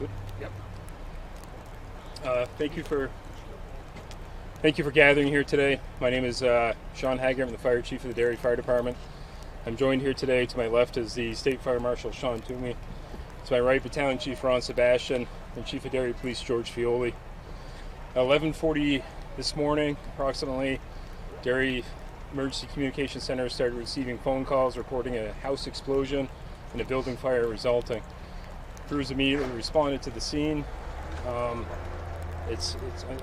Good. Yep. Thank you for gathering here today. My name is Sean Hager. I'm the Fire Chief of the Derry Fire Department. I'm joined here today. To my left is the State Fire Marshal Sean Toomey. To my right, Battalion Chief Ron Sebastian and Chief of Derry Police George Fioli. At 11:40 this morning, approximately, Derry Emergency Communication Center started receiving phone calls reporting a house explosion and a building fire resulting. Crews immediately responded to the scene. It's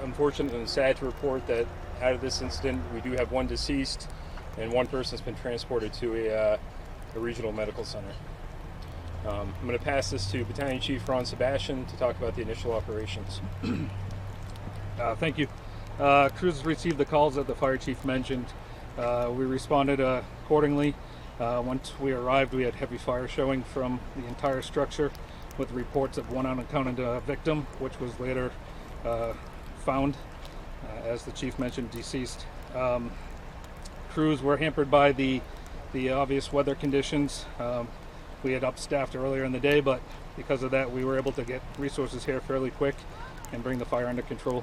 unfortunate and sad to report that out of this incident, we do have one deceased and one person has been transported to a regional medical center. I'm going to pass this to Battalion Chief Ron Sebastian to talk about the initial operations. Thank you. Crews received the calls that the fire chief mentioned. We responded accordingly. Once we arrived, we had heavy fire showing from the entire structure with reports of one unaccounted victim, which was later found, as the chief mentioned, deceased. Crews were hampered by the obvious weather conditions. We had upstaffed earlier in the day, but because of that, we were able to get resources here fairly quick and bring the fire under control.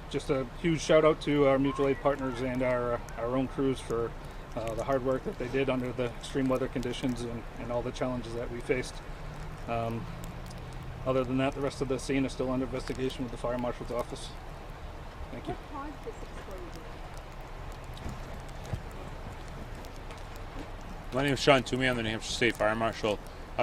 Just a huge shout out to our mutual aid partners and our own crews for the hard work that they did under the extreme weather conditions and all the challenges that we faced. Other than that, the rest of the scene is still under investigation with the Fire Marshal's office. Thank you. What caused this explosion? My name is Sean Toomey. I'm the New Hampshire State Fire Marshal.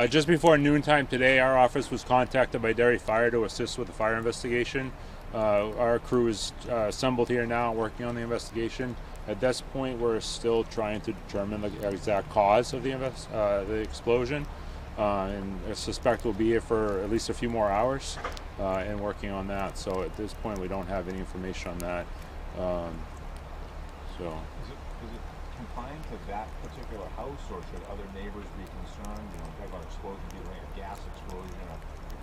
Just before noontime today, our office was contacted by Derry Fire to assist with the fire investigation. Our crew is assembled here now working on the investigation. At this point, we're still trying to determine the exact cause of the explosion. And I suspect we'll be here for at least a few more hours and working on that. So at this point, we don't have any information on that. Is it confined to that particular house, or should other neighbors be concerned? You know, talk about explosion, like a gas explosion.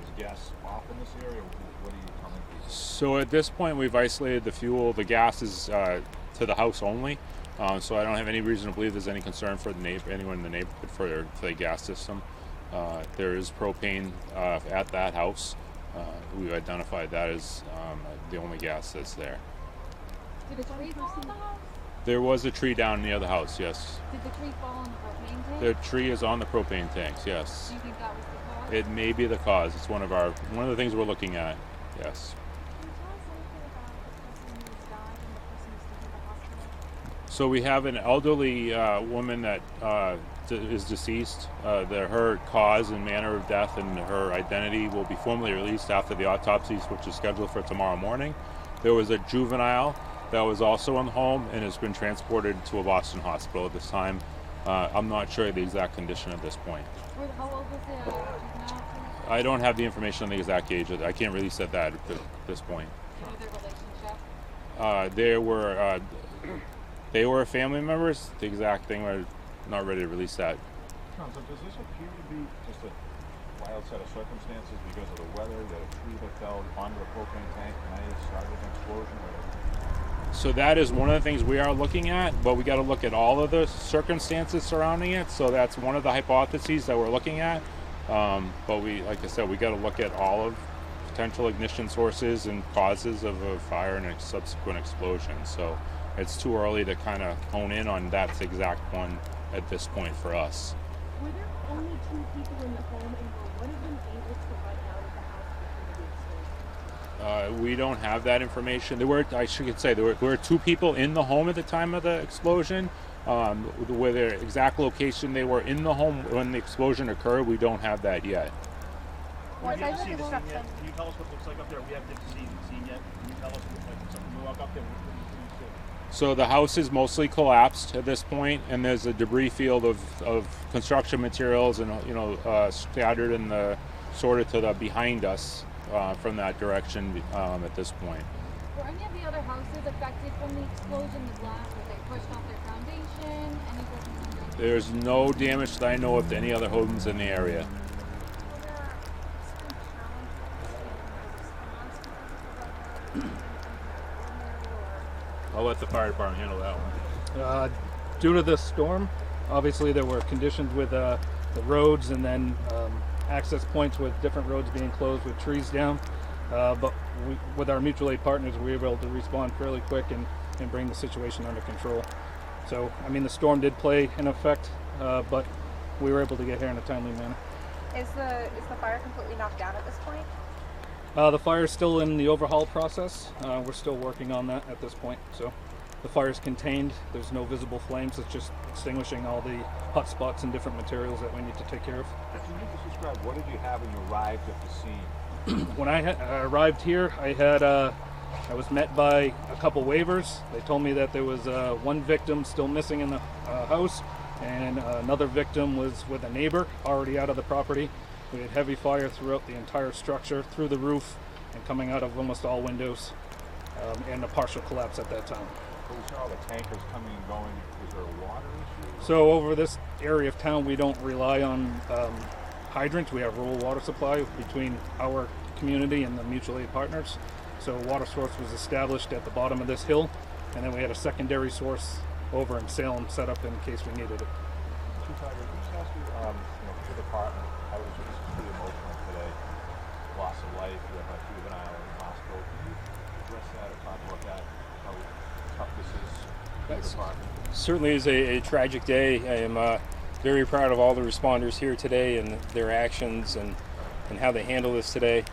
Is gas off in this area? What are you telling people? So at this point, we've isolated the fuel. The gas is to the house only. So I don't have any reason to believe there's any concern for anyone in the neighborhood for the gas system. There is propane at that house. We've identified that as the only gas that's there. Did a tree fall on the house? There was a tree down near the house, yes. Did the tree fall on the propane tank? The tree is on the propane tanks, yes. Do you think that was the cause? It may be the cause. It's one of the things we're looking at, yes. Can you tell us anything about the person who's died and the person who's taken to the hospital? So we have an elderly woman that is deceased. Her cause and manner of death and her identity will be formally released after the autopsies, which is scheduled for tomorrow morning. There was a juvenile that was also in the home and has been transported to a Boston hospital at this time. I'm not sure the exact condition at this point. How old was the juvenile? I don't have the information on the exact age. I can't release that at this point. Do you know their relationship? They were family members. The exact thing, we're not ready to release that. So does this appear to be just a wild set of circumstances because of the weather, that a tree that fell onto the propane tank may have started an explosion? So that is one of the things we are looking at, but we got to look at all of the circumstances surrounding it. So that's one of the hypotheses that we're looking at. But like I said, we got to look at all of potential ignition sources and causes of a fire and a subsequent explosion. So it's too early to kind of hone in on that exact one at this point for us. Were there only 2 people in the home, and were one of them able to run out of the house before the explosion? We don't have that information. There were 2 people in the home at the time of the explosion. Where their exact location they were in the home when the explosion occurred, we don't have that yet. We haven't seen the scene yet. Can you tell us what it looks like up there? We haven't seen the scene yet. Can you tell us what it looks like? Something walk up there. So the house is mostly collapsed at this point, and there's a debris field of construction materials and scattered in the sort of to the behind us from that direction at this point. Were any of the other houses affected from the explosion? The glass, was they pushed off their foundation? Any broken windows? There's no damage that I know of to any other homes in the area. I'll let the fire department handle that one. Due to this storm, obviously there were conditions with the roads and then access points with different roads being closed with trees down. But with our mutual aid partners, we were able to respond fairly quick and bring the situation under control. So, I mean, the storm did play an effect, but we were able to get here in a timely manner. Is the fire completely knocked down at this point? The fire is still in the overhaul process. We're still working on that at this point. So the fire is contained. There's no visible flames. It's just extinguishing all the hot spots and different materials that we need to take care of. Can you just describe what did you have when you arrived at the scene? When I arrived here, I was met by a couple waivers. They told me that there was one victim still missing in the house, and another victim was with a neighbor already out of the property. We had heavy fire throughout the entire structure, through the roof, and coming out of almost all windows, and a partial collapse at that time. So we saw all the tankers coming and going. Is there a water issue? So over this area of town, we don't rely on hydrants. We have rural water supply between our community and the mutual aid partners. So a water source was established at the bottom of this hill, and then we had a secondary source over in Salem set up in case we needed it. Chief Hager, can I just ask you, your department, I was just pretty emotional today. Loss of life, you have a juvenile in the hospital. Can you address that or talk about that? How tough this is for your department? Certainly is a tragic day. I am very proud of all the responders here today and their actions and how they handle this today.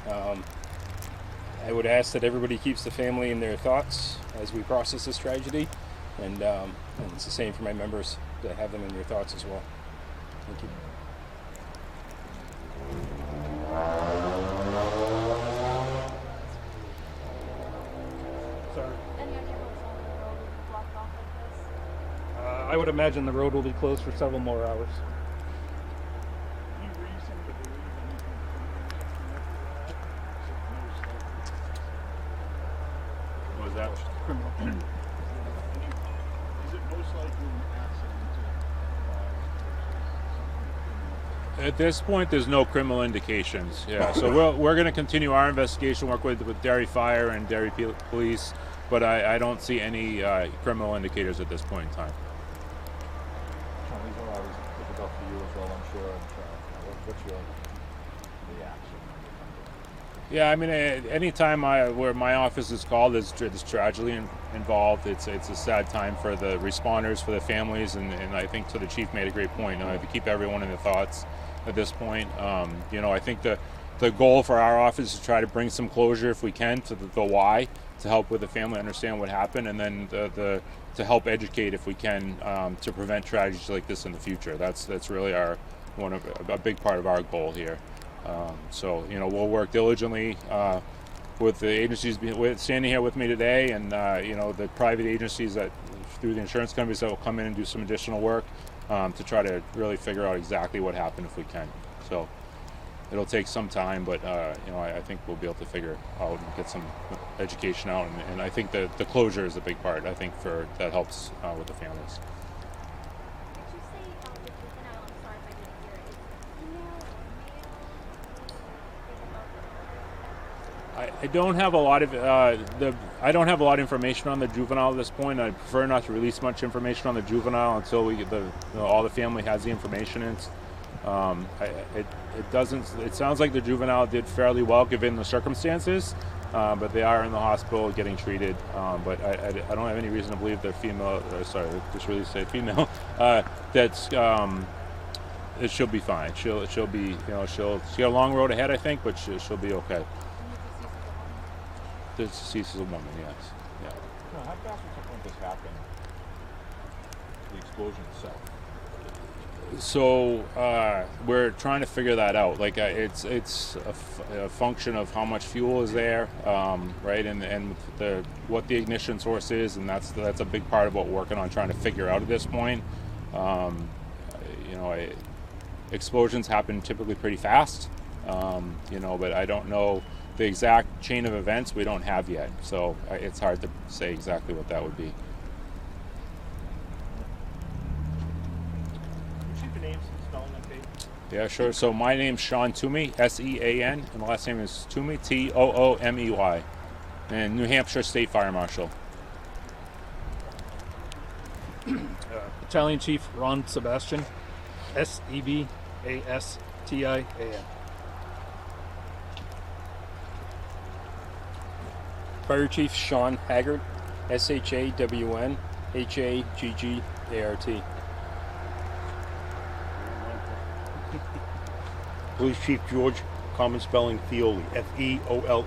I would ask that everybody keeps the family in their thoughts as we process this tragedy, and it's the same for my members, to have them in your thoughts as well. Thank you. Sorry. Any idea what's on the road will be blocked off like this? I would imagine the road will be closed for several more hours. Any reason to believe anything What was that? criminal? Is it most likely an accident? At this point, there's no criminal indications. Yeah, so we're going to continue our investigation, work with Derry Fire and Derry Police, but I don't see any criminal indicators at this point in time. Sean, these are always difficult for you as well, I'm sure. What's your reaction? Yeah, I mean, anytime where my office is called, there's tragedy involved. It's a sad time for the responders, for the families, and I think the chief made a great point. To keep everyone in their thoughts at this point. I think the goal for our office is to try to bring some closure, if we can, to the why, to help with the family understand what happened, and then to help educate, if we can, to prevent tragedies like this in the future. That's really a big part of our goal here. We'll work diligently with the agencies standing here with me today, and the private agencies that through the insurance companies that will come in and do some additional work to try to really figure out exactly what happened if we can. So it'll take some time, but I think we'll be able to figure out and get some education out, and I think the closure is a big part. I think that helps with the families. Did you say the juvenile, I'm sorry if I didn't hear it, is female or male? I don't have a lot of information on the juvenile at this point. I prefer not to release much information on the juvenile until we get all the family has the information. It sounds like the juvenile did fairly well given the circumstances, but they are in the hospital getting treated. But I don't have any reason to believe they're female. Just really say female. She'll be fine. She'll be she'll got a long road ahead, I think, but she'll be okay. The deceased is a woman, yes. Yeah. How fast would something like this happen? The explosion itself. So we're trying to figure that out. Like it's a function of how much fuel is there, right, and what the ignition source is, and that's a big part of what we're working on trying to figure out at this point. Explosions happen typically pretty fast, but I don't know the exact chain of events. We don't have yet, so it's hard to say exactly what that would be. Yeah, sure. So my name's Sean Toomey, S-E-A-N, and the last name is Toomey, T-O-O-M-E-Y, and New Hampshire State Fire Marshal. Battalion Chief Ron Sebastian, S-E-B-A-S-T-I-A-N. Fire Chief Sean Haggart, SHAWN HAGGART. Police Chief George, common spelling Feole, Feole.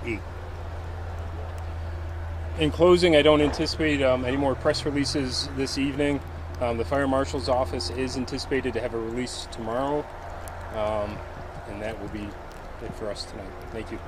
In closing, I don't anticipate any more press releases this evening. The Fire Marshal's office is anticipated to have a release tomorrow, and that will be it for us tonight. Thank you.